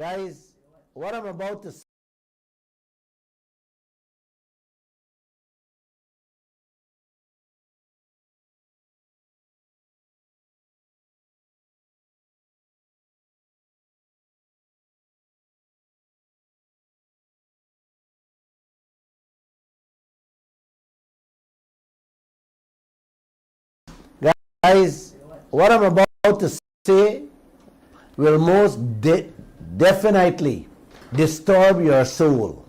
Guys, what I'm about to say. Guys, what I'm about to say will most definitely disturb your soul.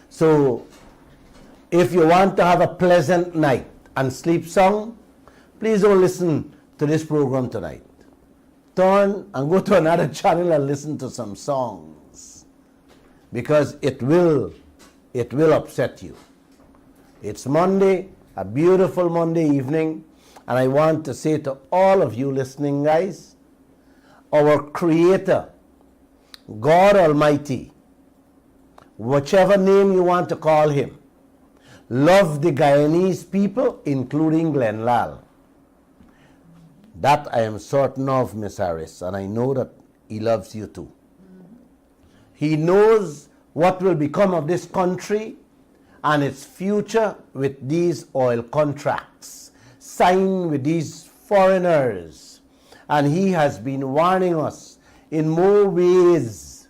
So, if you want to have a pleasant night and sleep sound, please don't listen to this program tonight. Turn and go to another channel and listen to some songs, because it will upset you. It's Monday, a beautiful Monday evening, and I want to say to all of you listening, guys, our Creator, God Almighty, whichever name you want to call Him, loved the Guyanese people, including Lall. That I am certain of, Miss Harris, and I know that He loves you too. He knows what will become of this country and its future with these oil contracts signed with these foreigners. And He has been warning us in more ways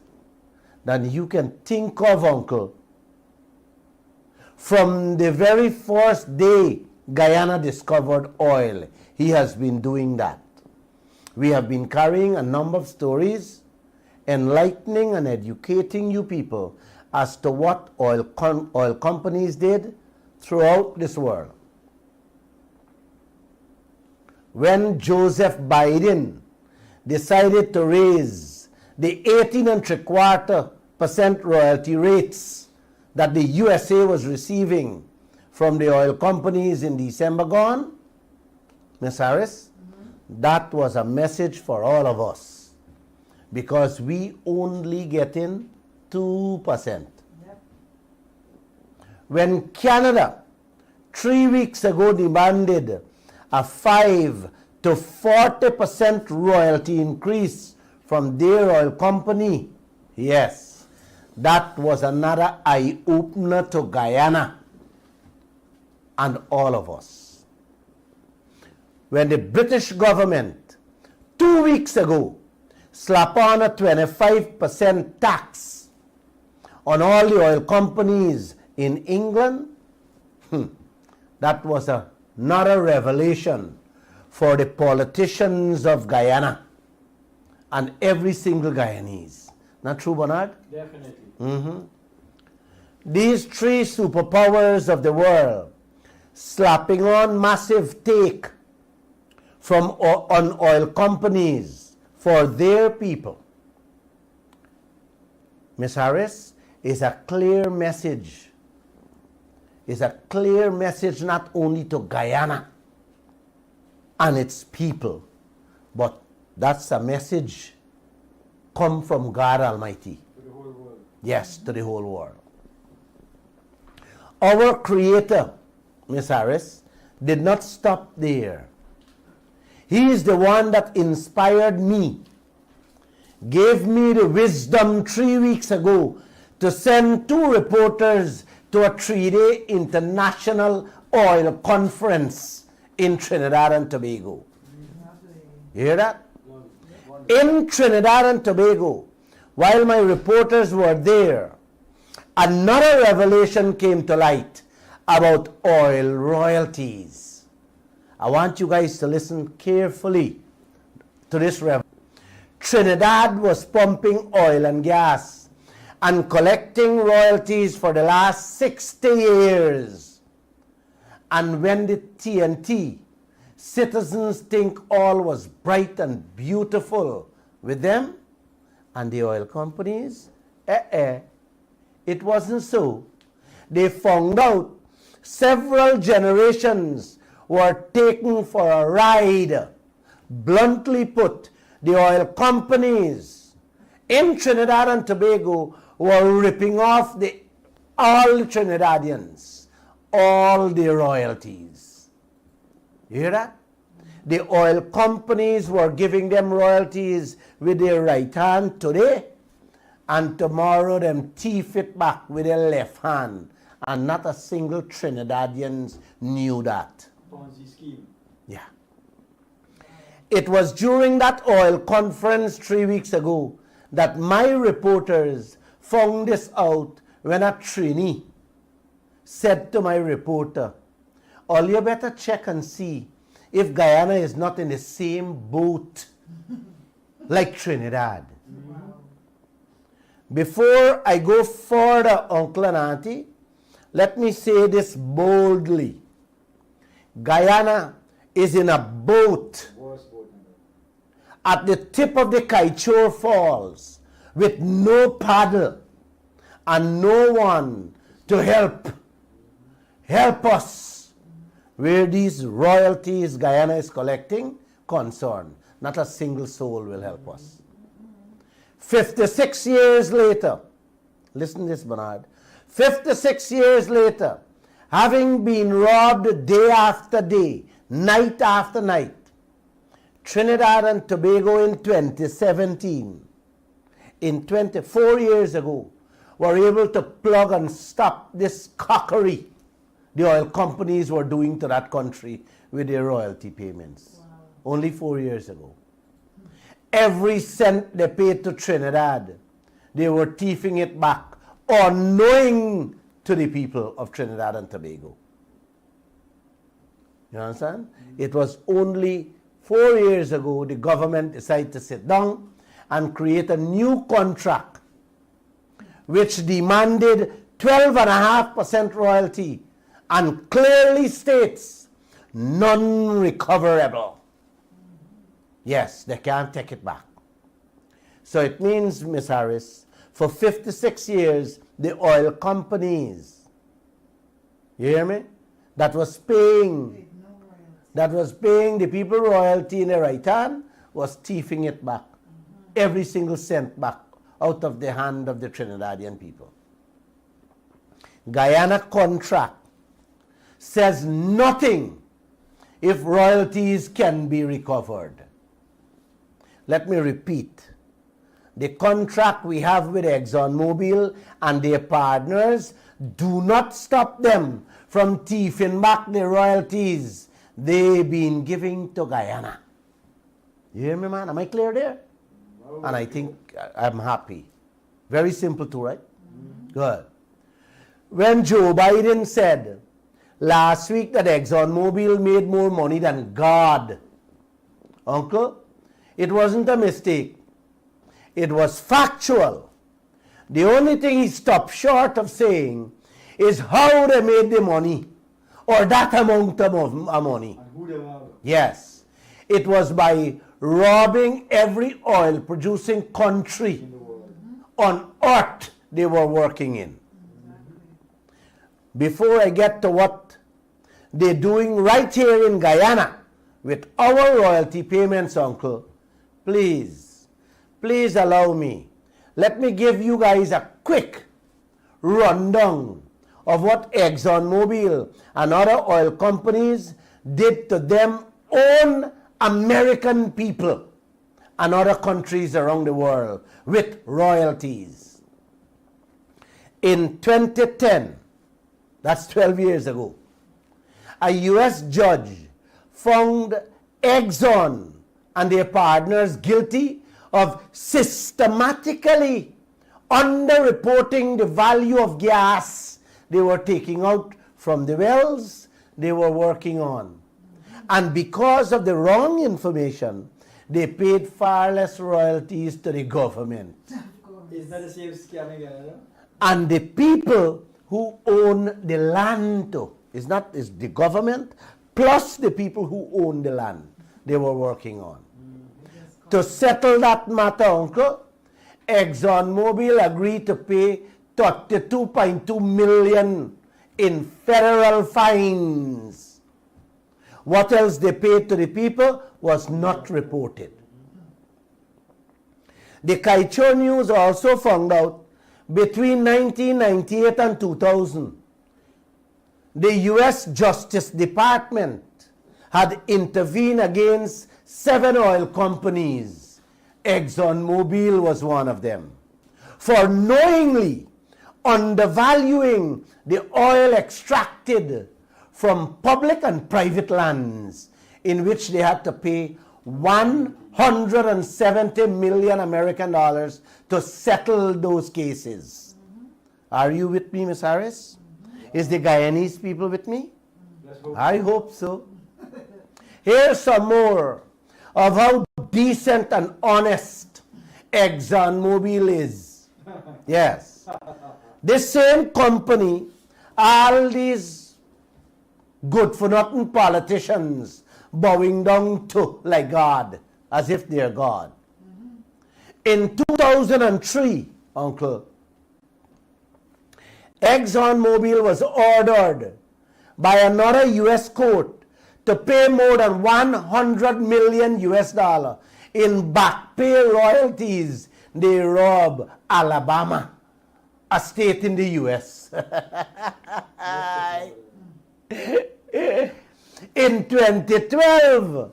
than you can think of, Uncle. From the very first day Guyana discovered oil, He has been doing that. We have been carrying a number of stories, enlightening and educating you people as to what oil companies did throughout this world. When Joseph Biden decided to raise the 18.75% royalty rates that the USA was receiving from the oil companies in December gone, Ms. Harris, that was a message for all of us, because we only get in 2%. Yep. When Canada 3 weeks ago demanded a 5 to 40% royalty increase from their oil company, yes, that was another eye-opener to Guyana and all of us. When the British government 2 weeks ago slapped on a 25% tax on all the oil companies in England, that was another revelation for the politicians of Guyana and every single Guyanese. Not true, Bernard? Definitely. These three superpowers of the world slapping on massive take from on oil companies for their people, Ms. Harris, is a clear message. Is a clear message not only to Guyana and its people, but that's a message come from God Almighty. To the whole world. Yes, to the whole world. Our Creator, Ms. Harris, did not stop there. He is the one that inspired me, gave me the wisdom 3 weeks ago to send 2 reporters to a 3-day international oil conference in Trinidad and Tobago. You hear that? In Trinidad and Tobago, while my reporters were there, another revelation came to light about oil royalties. I want you guys to listen carefully to this revelation. Trinidad was pumping oil and gas and collecting royalties for the last 60 years. And when the TNT, citizens think all was bright and beautiful with them and the oil companies, it wasn't so. They found out several generations were taken for a ride. Bluntly put, the oil companies in Trinidad and Tobago were ripping off all the Trinidadians, all the royalties. You hear that? The oil companies were giving them royalties with their right hand today, and tomorrow them thief it back with their left hand. And not a single Trinidadians knew that. Ponzi scheme. Yeah. It was during that oil conference 3 weeks ago that my reporters found this out when a trainee said to my reporter, "All you better check and see if Guyana is not in the same boat like Trinidad." Before I go further, Uncle and Auntie, let me say this boldly. Guyana is in a boat Worst boat in the at the tip of the Kaieteur Falls with no paddle and no one to help us where these royalties Guyana is collecting concerned. Not a single soul will help us. 56 years later, listen to this, Bernard. 56 years later, having been robbed day after day, night after night, Trinidad and Tobago in 2017, in 24 years ago, were able to plug and stop this cockery the oil companies were doing to that country with their royalty payments. Wow. Only 4 years ago. Every cent they paid to Trinidad, they were thieving it back, unknowing to the people of Trinidad and Tobago. You understand? It was only 4 years ago the government decided to sit down and create a new contract which demanded 12.5% royalty and clearly states non-recoverable. Yes, they can't take it back. So it means, Miss Harris, for 56 years, the oil companies, you hear me, that was paying the people royalty in the right hand, was thieving it back, every single cent back out of the hand of the Trinidadian people. Guyana contract says nothing if royalties can be recovered. Let me repeat. The contract we have with ExxonMobil and their partners do not stop them from thieving back the royalties they've been giving to Guyana. You hear me, man? Am I clear there? No, And I think I'm happy. Very simple too, right? Good. When Joe Biden said last week that ExxonMobil made more money than God, Uncle, it wasn't a mistake. It was factual. The only thing he stopped short of saying is how they made the money, or that amount of money. And who they were. Yes. It was by robbing every oil producing country In the world. on earth they were working in. Before I get to what they're doing right here in Guyana with our royalty payments, Uncle, please allow me. Let me give you guys a quick rundown of what ExxonMobil and other oil companies did to them own American people and other countries around the world with royalties. In 2010, that's 12 years ago, a U.S. judge found Exxon and their partners guilty of systematically underreporting the value of gas they were taking out from the wells they were working on. And because of the wrong information, they paid far less royalties to the government. Is that the same scam again? And the people who own the land too. It's the government plus the people who own the land they were working on. To settle that matter, Uncle, ExxonMobil agreed to pay $32.2 million in federal fines. What else they paid to the people was not reported. The Kaieteur News also found out between 1998 and 2000, the U.S. Justice Department had intervened against 7 oil companies. ExxonMobil was one of them, for knowingly undervaluing the oil extracted from public and private lands, in which they had to pay 170 million American dollars to settle those cases. Are you with me, Ms. Harris? Is the Guyanese people with me? I hope so. Here's some more of how decent and honest ExxonMobil is. Yes. This same company, all these good-for-nothing politicians bowing down to like God, as if they're God. In 2003, Uncle, ExxonMobil was ordered by another U.S. court to pay more than 100 million US dollar in back pay royalties they rob Alabama, a state in the U.S. In 2012,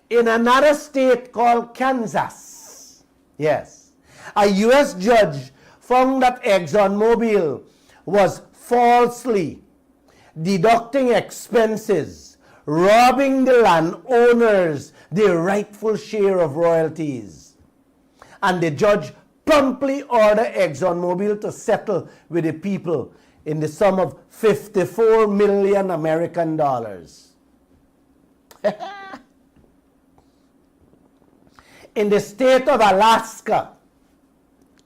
in another state called Kansas, yes, a U.S. judge found that ExxonMobil was falsely deducting expenses, robbing the landowners their rightful share of royalties. And the judge promptly ordered ExxonMobil to settle with the people in the sum of 54 million American dollars. In the state of Alaska,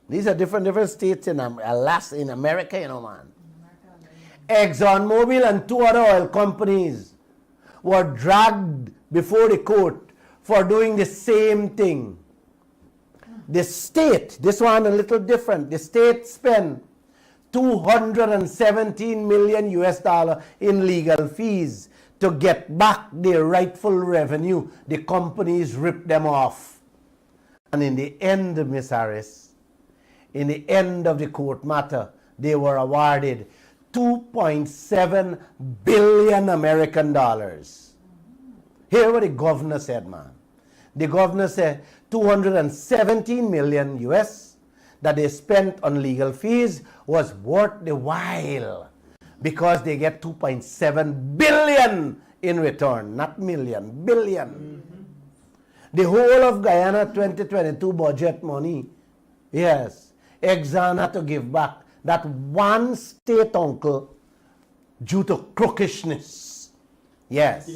these are different states in Alaska, in America, you know, man. ExxonMobil and two other oil companies were dragged before the court for doing the same thing. The state, this one a little different, the state spent 217 million US dollar in legal fees to get back their rightful revenue. The companies ripped them off. And in the end, Miss Harris, in the end of the court matter, they were awarded 2.7 billion American dollars. Hear what the governor said, man. The governor said 217 million US that they spent on legal fees was worth the while because they get 2.7 billion in return, not million, billion. The whole of Guyana 2022 budget money, yes, Exxon had to give back that one state, uncle, due to crookishness. Yes.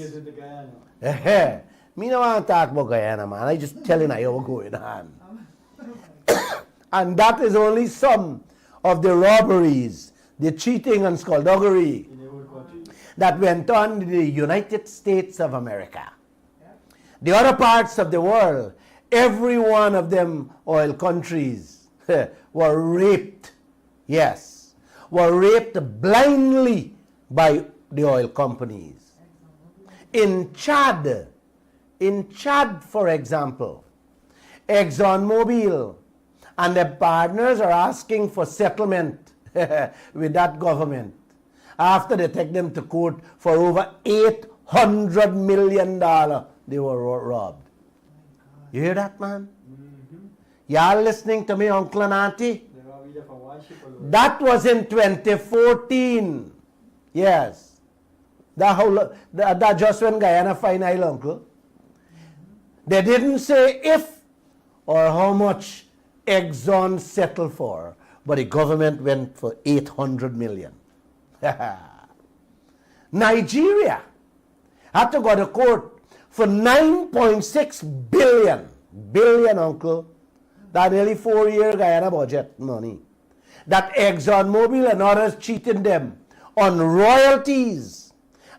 Me no want to talk about Guyana, man. I just telling you what's going on. And that is only some of the robberies, the cheating and skullduggery that went on in the United States of America. The other parts of the world, every one of them oil countries were raped. Yes, were raped blindly by the oil companies. In Chad, for example, ExxonMobil and their partners are asking for settlement with that government after they take them to court for over $800 million they were robbed. You hear that, man? Y'all listening to me, uncle and auntie? That was in 2014. Yes. That just when Guyana fine oil, uncle. They didn't say if or how much Exxon settled for, but the government went for 800 million. Nigeria had to go to court for 9.6 billion, uncle. That nearly 4-year Guyana budget money. That ExxonMobil and others cheated them on royalties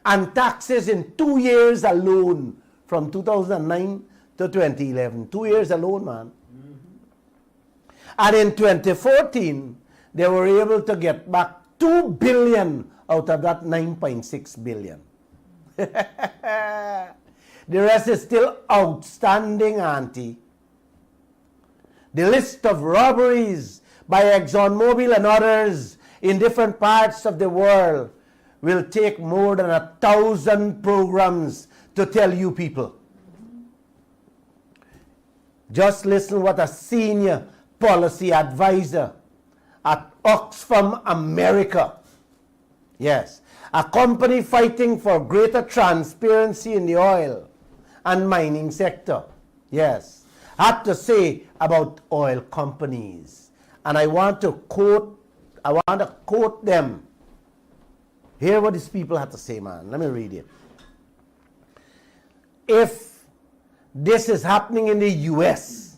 and taxes in 2 years alone, from 2009 to 2011. 2 years alone, man. And in 2014, they were able to get back 2 billion out of that 9.6 billion. The rest is still outstanding, auntie. The list of robberies by ExxonMobil and others in different parts of the world will take more than 1,000 programs to tell you people. Just listen what a senior policy advisor at Oxfam America. Yes, a company fighting for greater transparency in the oil and mining sector. Yes, had to say about oil companies. And I want to quote them. Hear what these people had to say, man. Let me read it. If this is happening in the US,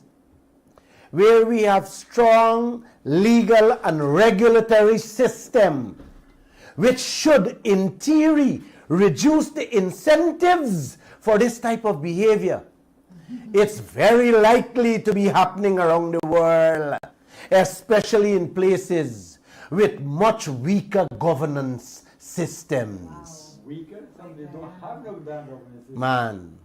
where we have strong legal and regulatory system, which should, in theory, reduce the incentives for this type of behavior, it's very likely to be happening around the world, especially in places with much weaker governance systems. Wow. Weaker? Some they don't have no damn governance.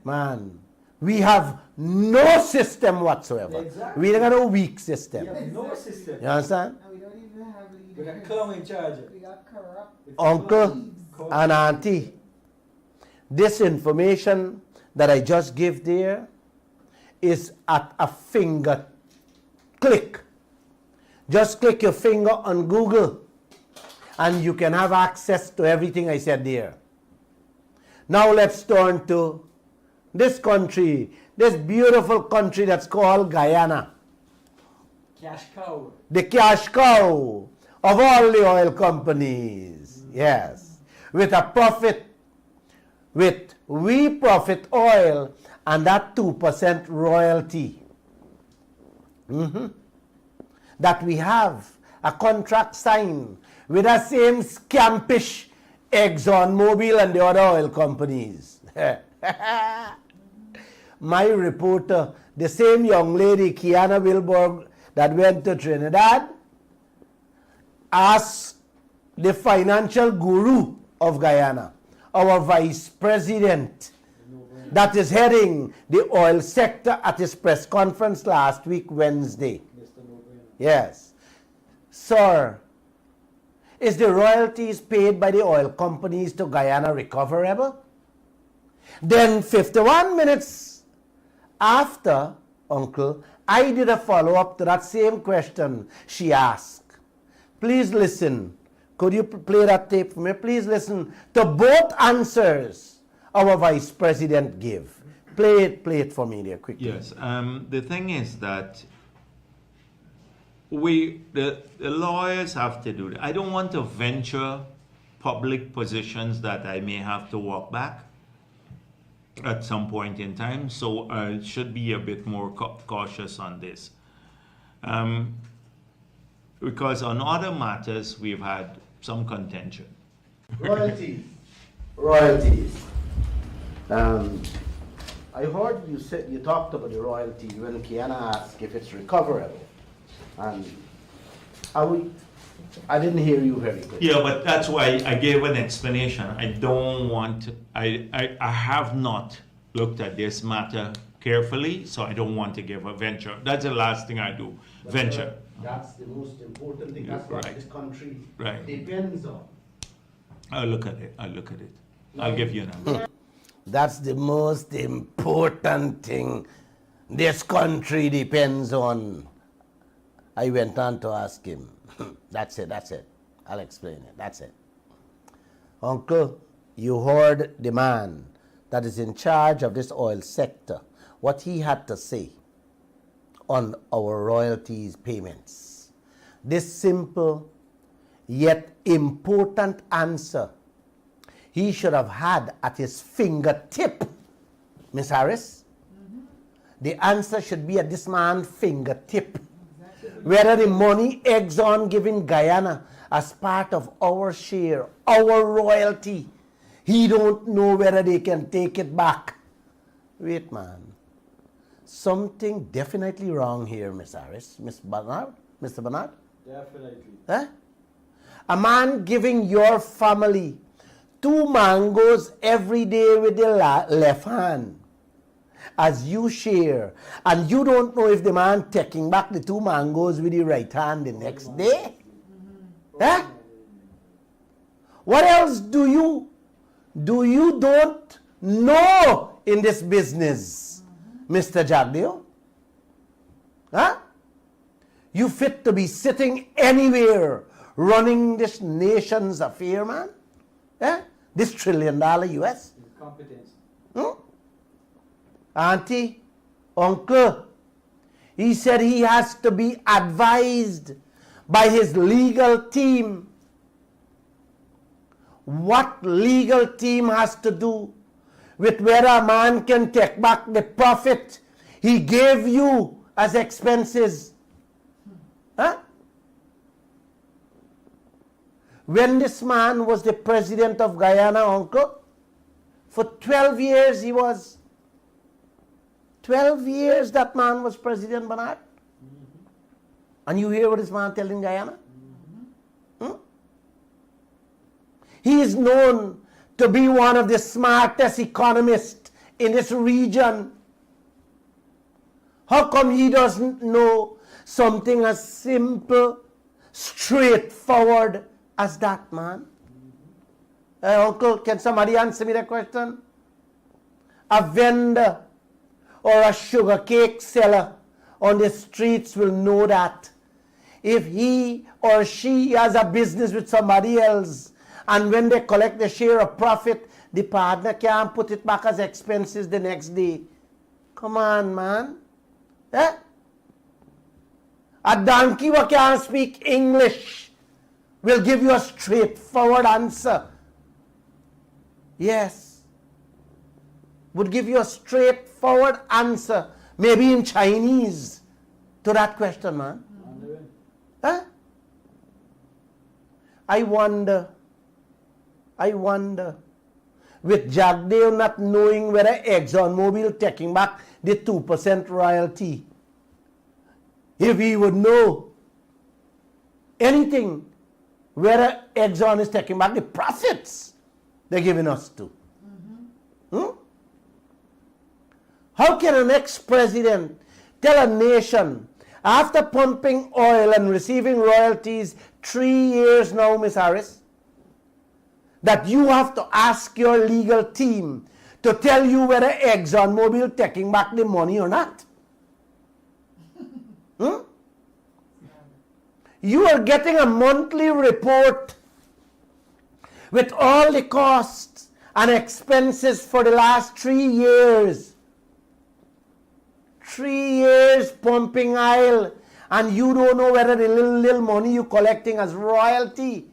Man, we have no system whatsoever. Exactly. We don't got no weak system. We have no system. You understand? And we don't even have leaders. With a clown in charge. We got corrupt. It's Uncle clown. and auntie, this information that I just gave there is at a finger click. Just click your finger on Google and you can have access to everything I said there. Now let's turn to this country, this beautiful country that's called Guyana. Cash cow. The cash cow of all the oil companies. Yes. With a profit, with we profit oil and that 2% royalty. That we have a contract signed with the same scampish ExxonMobil and the other oil companies. My reporter, the same young lady, Kiana Wilborg, that went to Trinidad, asked the financial guru of Guyana, our vice president, that is heading the oil sector at his press conference last week, Wednesday. Yes. Sir, is the royalties paid by the oil companies to Guyana recoverable? Then 51 minutes after, Uncle, I did a follow-up to that same question she asked. Please listen. Could you play that tape for me? Please listen to both answers our vice president gave. Play it for me there quickly. Yes. The thing is that the lawyers have to do that. I don't want to venture public positions that I may have to walk back at some point in time, so I should be a bit more cautious on this. Because on other matters, we've had some contention. Royalties. I heard you talked about the royalty when Kiana asked if it's recoverable. And I didn't hear you very good. Yeah, but that's why I gave an explanation. I don't want to, I have not looked at this matter carefully, so I don't want to give a venture. That's the last thing I do, venture. That's the most important thing. That's what this country depends on. I'll look at it. I'll give you a number. That's the most important thing this country depends on. I went on to ask him. That's it. I'll explain it. That's it. Uncle, you heard the man that is in charge of this oil sector, what he had to say on our royalties payments. This simple yet important answer he should have had at his fingertip, Miss Harris. The answer should be at this man's fingertip. Whether the money Exxon giving Guyana as part of our share, our royalty, he don't know whether they can take it back. Wait, man. Something definitely wrong here, Miss Harris. Miss Bernard? Mr. Bernard? Definitely. Huh? A man giving your family 2 mangoes every day with the left hand as you share, and you don't know if the man taking back the 2 mangoes with the right hand the next day? Huh? What else do you don't know in this business, Mr. Jagdeo? Huh? You fit to be sitting anywhere running this nation's affair, man? Eh? This $1 trillion US? Competence. Auntie, uncle, he said he has to be advised by his legal team. What legal team has to do with whether a man can take back the profit he gave you as expenses? Huh? When this man was the president of Guyana, uncle, for 12 years he was. 12 years that man was President Bernard. And you hear what this man telling Guyana? He is known to be one of the smartest economists in this region. How come he doesn't know something as simple, straightforward as that, man? Uncle, can somebody answer me that question? A vendor or a sugar cake seller on the streets will know that. If he or she has a business with somebody else, and when they collect the share of profit, the partner can't put it back as expenses the next day. Come on, man. Eh? A donkey who can't speak English will give you a straightforward answer. Yes. Would give you a straightforward answer, maybe in Chinese, to that question, man. Huh? I wonder, with Jagdeo not knowing whether ExxonMobil taking back the 2% royalty, if he would know anything, whether Exxon is taking back the profits they're giving us to. How can an ex-president tell a nation, after pumping oil and receiving royalties 3 years now, Miss Harris, that you have to ask your legal team to tell you whether ExxonMobil taking back the money or not? You are getting a monthly report with all the costs and expenses for the last 3 years. 3 years pumping oil, and you don't know whether the little money you're collecting as royalty,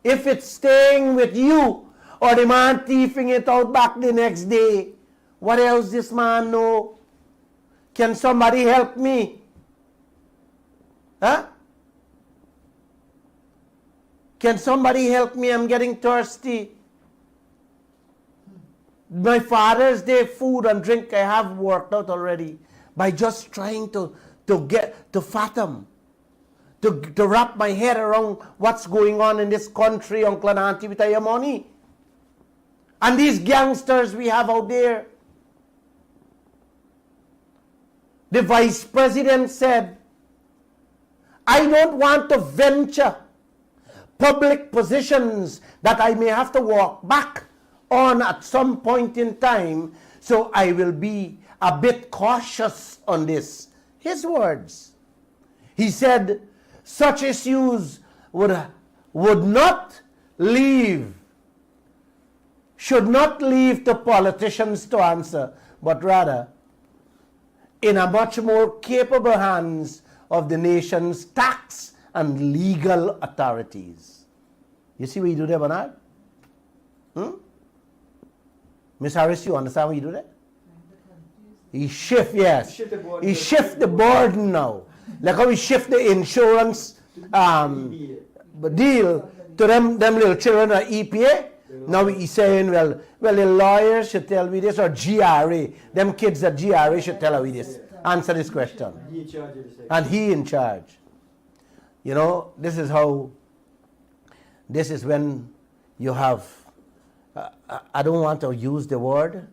if it's staying with you or the man thieving it out back the next day. What else this man know? Can somebody help me? Huh? Can somebody help me? I'm getting thirsty. My Father's Day food and drink I have worked out already by just trying to fathom, to wrap my head around what's going on in this country, Uncle and Auntie, with your money. And these gangsters we have out there. The Vice President said, I don't want to venture public positions that I may have to walk back on at some point in time, so I will be a bit cautious on this. His words. He said, such issues should not leave to politicians to answer, but rather in a much more capable hands of the nation's tax and legal authorities. You see what you do there, Bernard? Miss Harris, you understand what you do there? He shift, yes. He shift the burden now. Like how we shift the insurance deal to them little children at EPA. Now he's saying, well, the lawyers should tell me this, or GRA. Them kids at GRA should tell me this. Answer this question. And he in charge. You know, this is when you have, I don't want to use the word,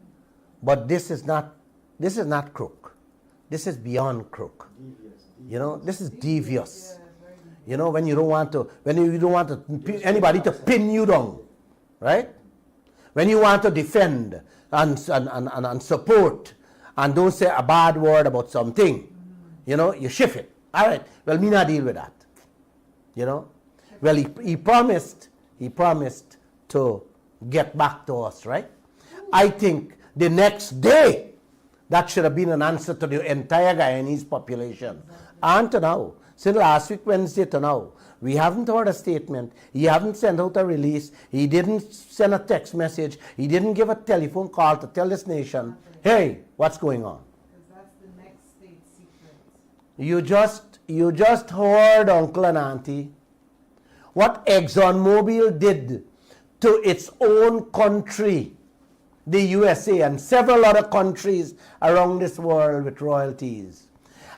but this is not crook. This is beyond crook. You know, this is devious. You know, when you don't want anybody to pin you down, right? When you want to defend and support and don't say a bad word about something, You know, you shift it. All right, well, me not deal with that. You know? Well, he promised to get back to us, right? I think the next day, that should have been an answer to the entire Guyanese population. And to now, since last week, Wednesday to now, we haven't heard a statement. He haven't sent out a release. He didn't send a text message. He didn't give a telephone call to tell this nation, hey, what's going on? Because that's the next state secret. You just heard, Uncle and Auntie, what ExxonMobil did to its own country, the USA, and several other countries around this world with royalties.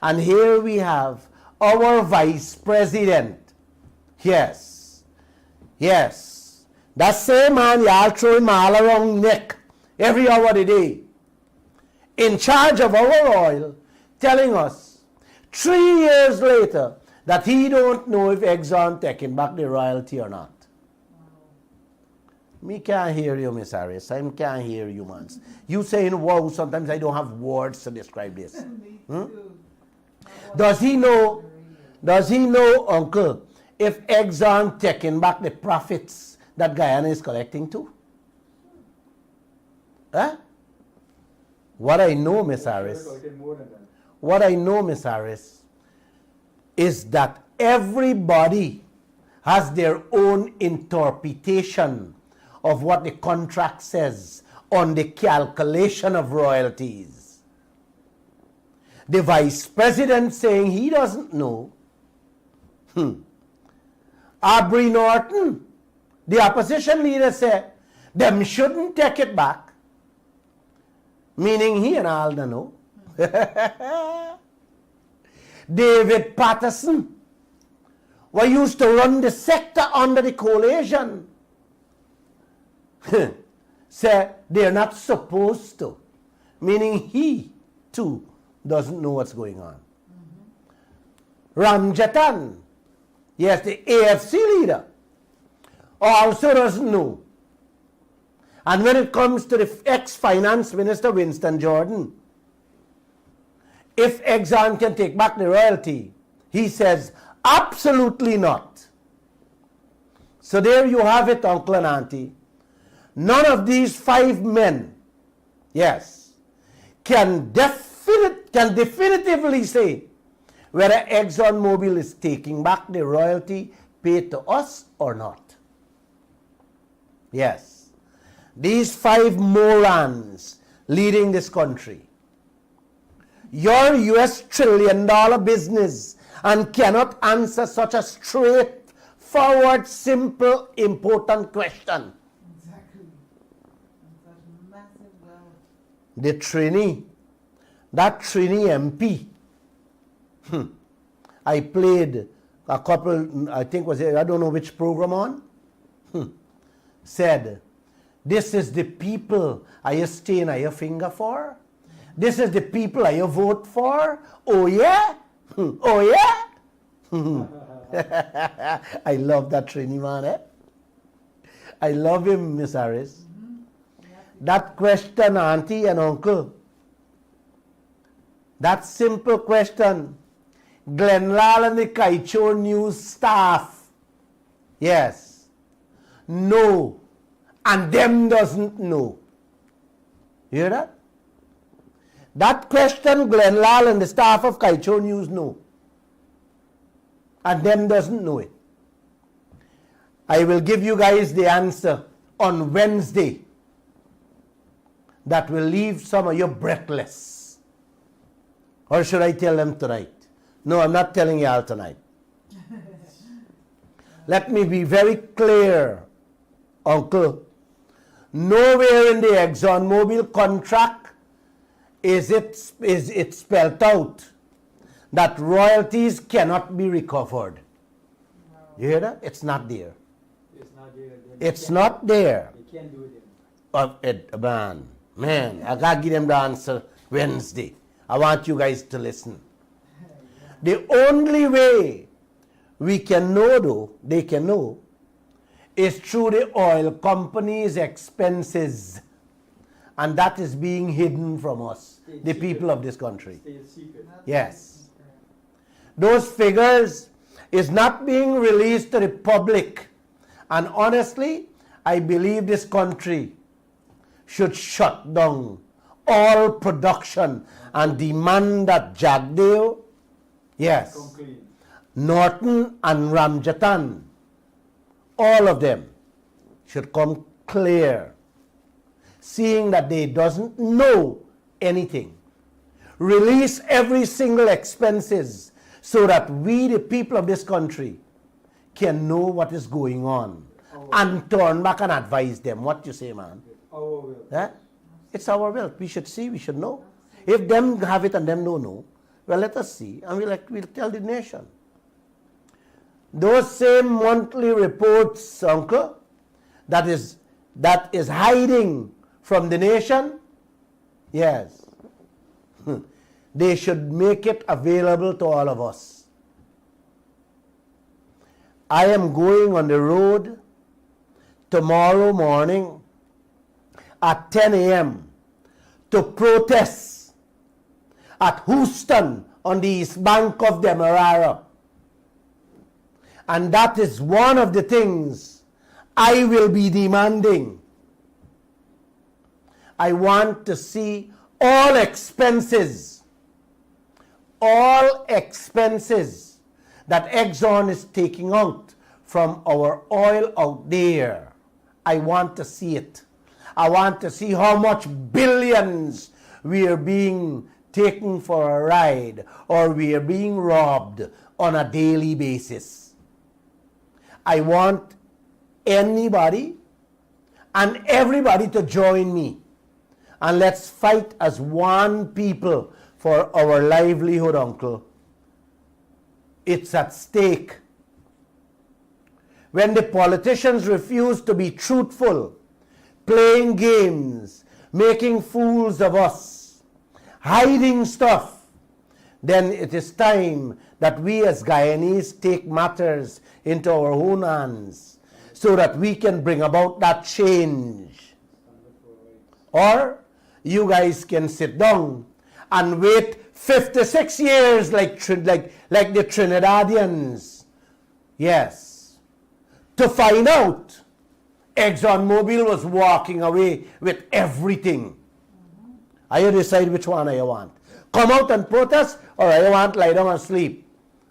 And here we have our vice president. Yes. That same man, y'all throwing him all around neck every hour of the day, in charge of our oil, telling us 3 years later that he don't know if Exxon taking back the royalty or not. Me can't hear you, Miss Harris. I can't hear you, man. You saying wow, sometimes I don't have words to describe this. Me too. Does he know, Uncle, if Exxon taking back the profits that Guyana is collecting too? Huh? What I know, Miss Harris, More than that. what I know, Miss Harris, is that everybody has their own interpretation of what the contract says on the calculation of royalties. The vice president saying he doesn't know. Aubrey Norton, the opposition leader, said them shouldn't take it back, meaning he and all don't know. David Patterson, who used to run the sector under the coalition, said they're not supposed to, meaning he too doesn't know what's going on. Ramjatan, yes, the AFC leader, also doesn't know. And when it comes to the ex-finance minister Winston Jordan, if Exxon can take back the royalty, he says absolutely not. So there you have it, Uncle and Auntie. None of these 5 men, yes, can definitively say whether ExxonMobil is taking back the royalty paid to us or not. Yes, these 5 morons leading this country, your US $1 trillion business, and cannot answer such a straightforward, simple, important question. Exactly. And such massive wealth. The that Trini MP, I played a couple, I think was, I don't know which program on, said, this is the people I stain your finger for? This is the people I vote for? Oh yeah? Oh yeah? I love that Trini man, eh? I love him, Miss Harris. That question, Auntie and Uncle, that simple question, Glenn Lall and the Kaieteur News staff, yes, know, and them doesn't know. You hear that? That question, Glenn Lall and the staff of Kaieteur News know, and them doesn't know it. I will give you guys the answer on Wednesday that will leave some of you breathless. Or should I tell them tonight? No, I'm not telling y'all tonight. Let me be very clear, Uncle. Nowhere in the ExxonMobil contract is it spelled out that royalties cannot be recovered. You hear that? It's not there. It's not there. It's not there. They can't do it. Man, I gotta give them the answer Wednesday. I want you guys to listen. The only way we can know, though, they can know, is through the oil company's expenses. And that is being hidden from us, the people of this country. Stay secret. Yes. Those figures is not being released to the public. And honestly, I believe this country should shut down all production and demand that Jagdeo, yes, Come clean. Norton and Ramjatan, all of them should come clear, seeing that they doesn't know anything. Release every single expenses so that we, the people of this country, can know what is going on and turn back and advise them. What you say, man? Our will. Eh? It's our wealth. We should see, we should know. If them have it and them don't know, well, let us see, and we'll tell the nation. Those same monthly reports, uncle, that is hiding from the nation, yes, they should make it available to all of us. I am going on the road tomorrow morning at 10 a.m. to protest at Houston on the east bank of the Demerara. And that is one of the things I will be demanding. I want to see all expenses that Exxon is taking out from our oil out there. I want to see it. I want to see how much billions we are being taken for a ride or we are being robbed on a daily basis. I want anybody and everybody to join me, and let's fight as one people for our livelihood, uncle. It's at stake. When the politicians refuse to be truthful, playing games, making fools of us, hiding stuff, then it is time that we as Guyanese take matters into our own hands so that we can bring about that change. Or you guys can sit down and wait 56 years like the Trinidadians, yes, to find out ExxonMobil was walking away with everything. You decide which one you want. Come out and protest, or you want lie down and sleep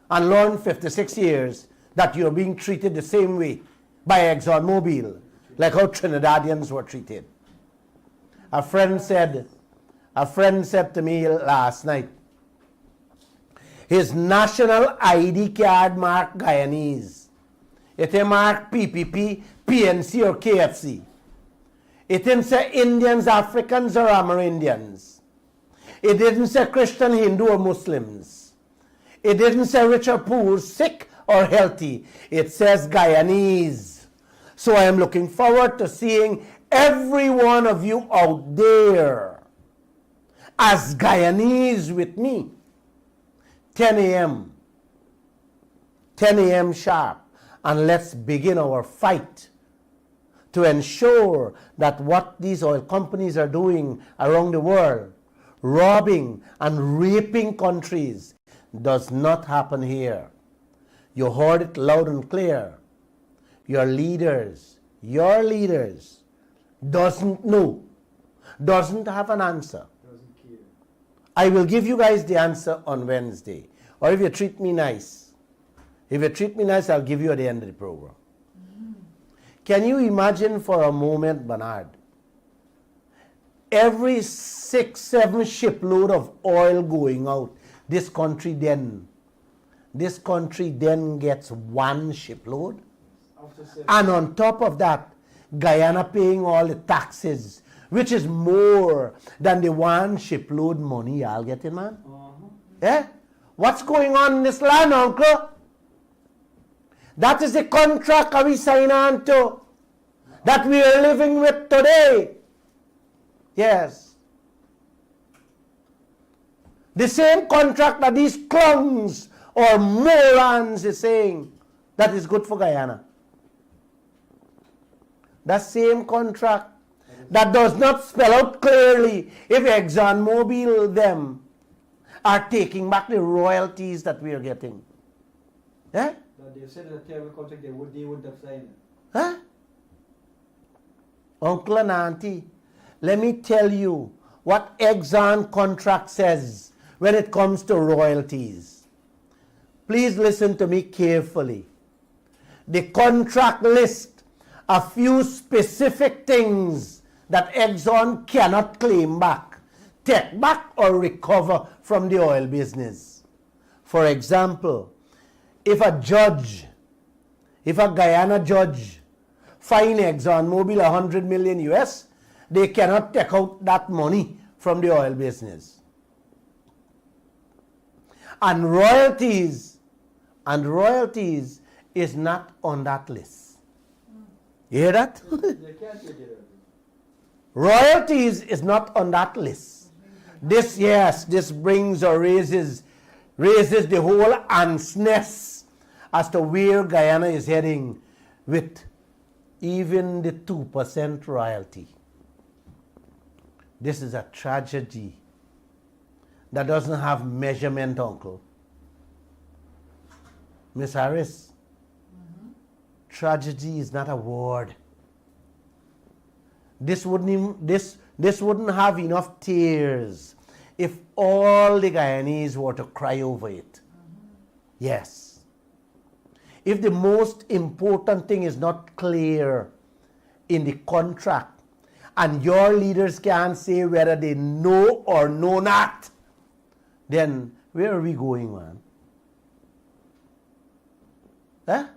and learn 56 years that you're being treated the same way by ExxonMobil, like how Trinidadians were treated. A friend said to me last night, his national ID card marked Guyanese. It marked PPP, PNC or KFC. It didn't say Indians, Africans or Amerindians. It didn't say Christian, Hindu or Muslims. It didn't say rich or poor, sick or healthy. It says Guyanese. So I am looking forward to seeing every one of you out there as Guyanese with me. 10 a.m. 10 a.m. sharp. And let's begin our fight to ensure that what these oil companies are doing around the world, robbing and raping countries, does not happen here. You heard it loud and clear. Your leaders doesn't know, doesn't have an answer. Doesn't care. I will give you guys the answer on Wednesday. Or if you treat me nice. If you treat me nice, I'll give you at the end of the program. Can you imagine for a moment, Bernard, every 6-7 shipload of oil going out, this country then gets one shipload? After 7. And on top of that, Guyana paying all the taxes, which is more than the one shipload money I'll get in, man. Yeah? What's going on in this land, uncle? That is the contract we sign on to, that we are living with today. Yes. The same contract that these clowns or morons is saying that is good for Guyana. That same contract that does not spell out clearly if ExxonMobil them are taking back the royalties that we are getting. Eh? That they said in a terrible contract they wouldn't have signed it. Huh? Uncle and auntie, let me tell you what Exxon contract says when it comes to royalties. Please listen to me carefully. The contract lists a few specific things that Exxon cannot claim back, take back or recover from the oil business. For example, if a Guyana judge fine ExxonMobil 100 million US, they cannot take out that money from the oil business. And royalties is not on that list. You hear that? They can't take it out. Royalties is not on that list. This brings or raises the whole ant's nest as to where Guyana is heading with even the 2% royalty. This is a tragedy that doesn't have measurement, Uncle. Miss Harris, tragedy is not a word. This wouldn't have enough tears if all the Guyanese were to cry over it. Yes. If the most important thing is not clear in the contract and your leaders can't say whether they know or know not, then where are we going, man? Huh?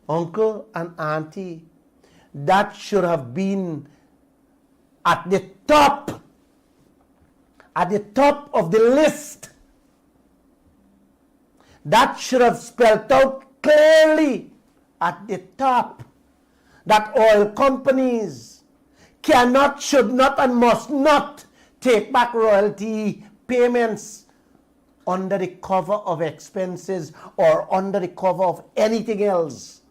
Uncle and auntie, that should have been at the top of the list. That should have spelled out clearly at the top that oil companies cannot, should not, and must not take back royalty payments under the cover of expenses or under the cover of anything else.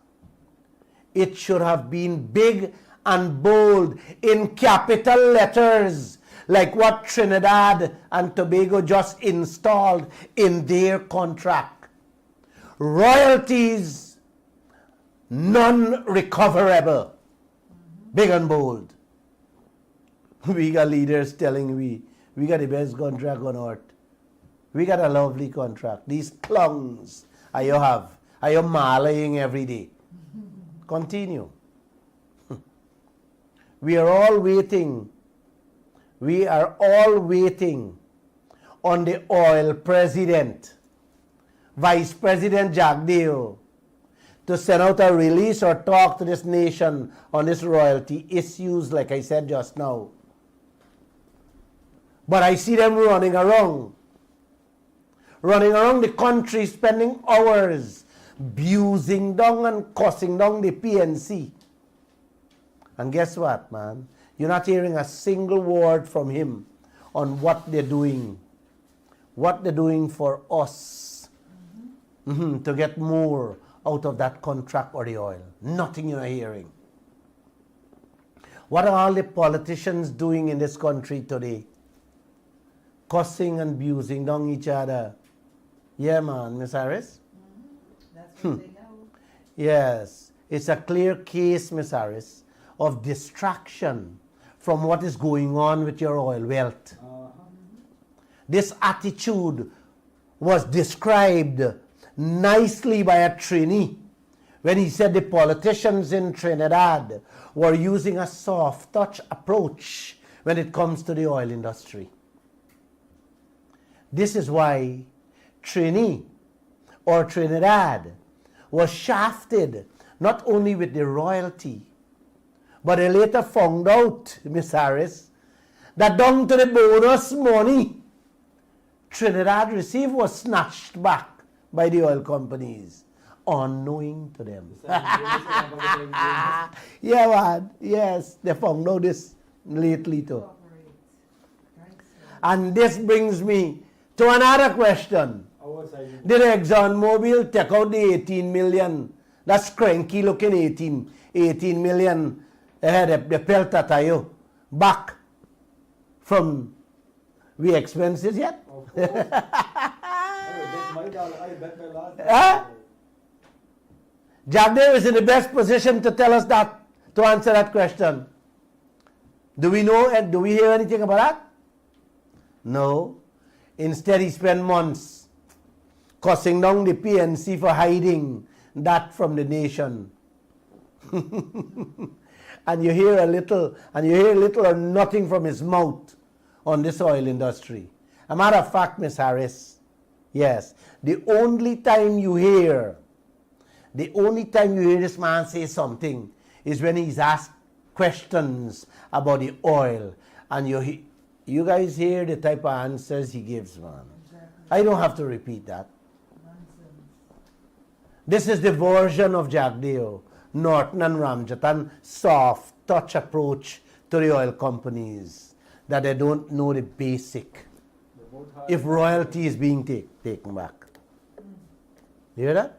It should have been big and bold in capital letters, like what Trinidad and Tobago just installed in their contract. Royalties non-recoverable. Big and bold. We got leaders telling we got the best contract on earth. We got a lovely contract. These clowns are you marlaying every day. Continue. We are all waiting on the oil president, Vice President Jagdeo, to send out a release or talk to this nation on this royalty issues, like I said just now. But I see them running around the country, spending hours abusing down and cussing down the PNC. And guess what, man? You're not hearing a single word from him on what they're doing. What they're doing for us to get more out of that contract or the oil. Nothing you're hearing. What are all the politicians doing in this country today? Cussing and abusing down each other. Yeah, man, Miss Harris? That's what they know. Yes, it's a clear case, Miss Harris, of distraction from what is going on with your oil wealth. This attitude was described nicely by a trainee when he said the politicians in Trinidad were using a soft touch approach when it comes to the oil industry. This is why trainee or Trinidad was shafted not only with the royalty, but they later found out, Miss Harris, that down to the bonus money Trinidad received was snatched back by the oil companies, unknowing to them. Yeah, man. Yes, they found out this lately too. And this brings me to another question. Did ExxonMobil take out the 18 million? That's cranky looking 18 million the pelta tayo back from We expense it yet? Of course. I bet my last. Huh? Jack Dale is in the best position to tell us that, to answer that question. Do we know and do we hear anything about that? No. Instead, he spent months cussing down the PNC for hiding that from the nation. And you hear a little or nothing from his mouth on this oil industry. A matter of fact, Miss Harris, yes, the only time you hear this man say something is when he's asked questions about the oil, and you guys hear the type of answers he gives, man. Exactly. I don't have to repeat that. Nonsense. This is the version of Jagdeo, Norton and Ramjatan, soft touch approach to the oil companies, that they don't know the basic. If royalty is being taken back. You hear that?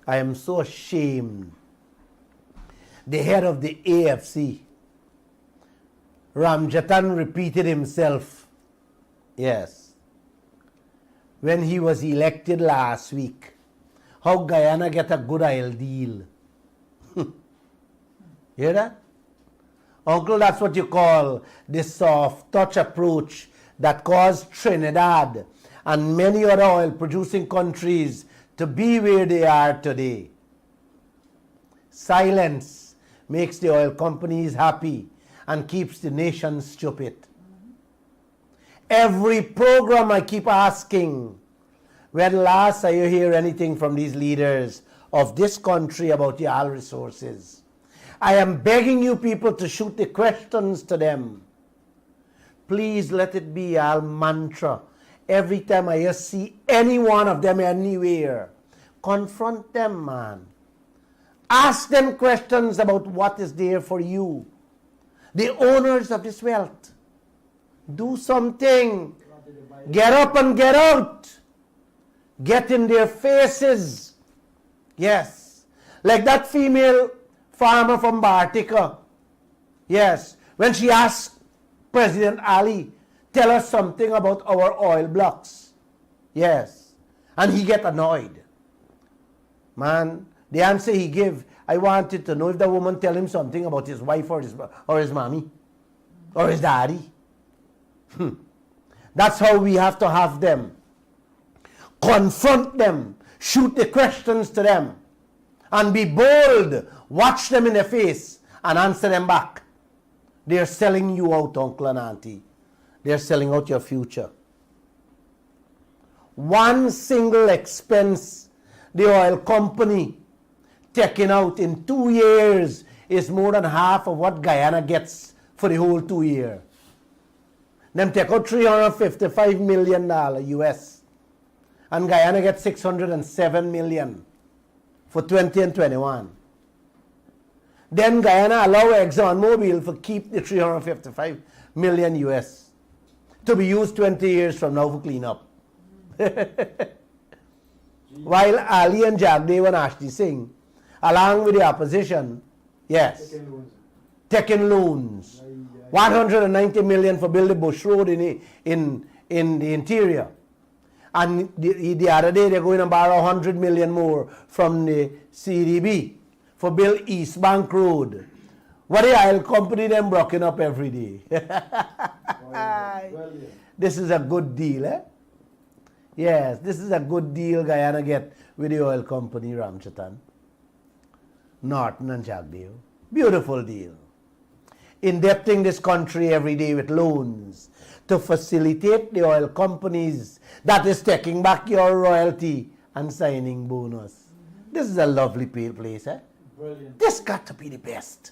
I am so ashamed. The head of the AFC, Ramjatan, repeated himself, yes, when he was elected last week, how Guyana get a good oil deal. You hear that? Uncle, that's what you call the soft touch approach that caused Trinidad and many other oil producing countries to be where they are today. Silence makes the oil companies happy and keeps the nation stupid. Every program I keep asking, when last are you hear anything from these leaders of this country about the oil resources? I am begging you people to shoot the questions to them. Please let it be our mantra. Every time I see any one of them anywhere, confront them, man. Ask them questions about what is there for you. The owners of this wealth. Do something. Get up and get out. Get in their faces. Yes. Like that female farmer from Bartica. Yes. When she asked President Ali, tell us something about our oil blocks. Yes. And he get annoyed. Man, the answer he gave, I wanted to know if the woman tell him something about his wife or his mommy or his daddy. That's how we have to have them. Confront them. Shoot the questions to them. And be bold. Watch them in the face and answer them back. They're selling you out, uncle and auntie. They're selling out your future. One single expense the oil company taking out in 2 years is more than half of what Guyana gets for the whole 2 years. Them take out $355 million US. And Guyana gets $607 million for 20 and 21. Then Guyana allow ExxonMobil to keep the $355 million US to be used 20 years from now for cleanup. While Ali and Jagdev and Ashti Singh, along with the opposition, yes, taking loans. 190 million for building Bush Road in the interior. And the other day they're going to borrow 100 million more from the CDB for build East Bank Road. What the oil company them broken up every day. This is a good deal, eh? Yes, this is a good deal Guyana get with the oil company Ramchatan, Norton and Jagdeo. Beautiful deal. Indebting this country every day with loans to facilitate the oil companies that is taking back your royalty and signing bonus. This is a lovely place, eh? Brilliant. This got to be the best.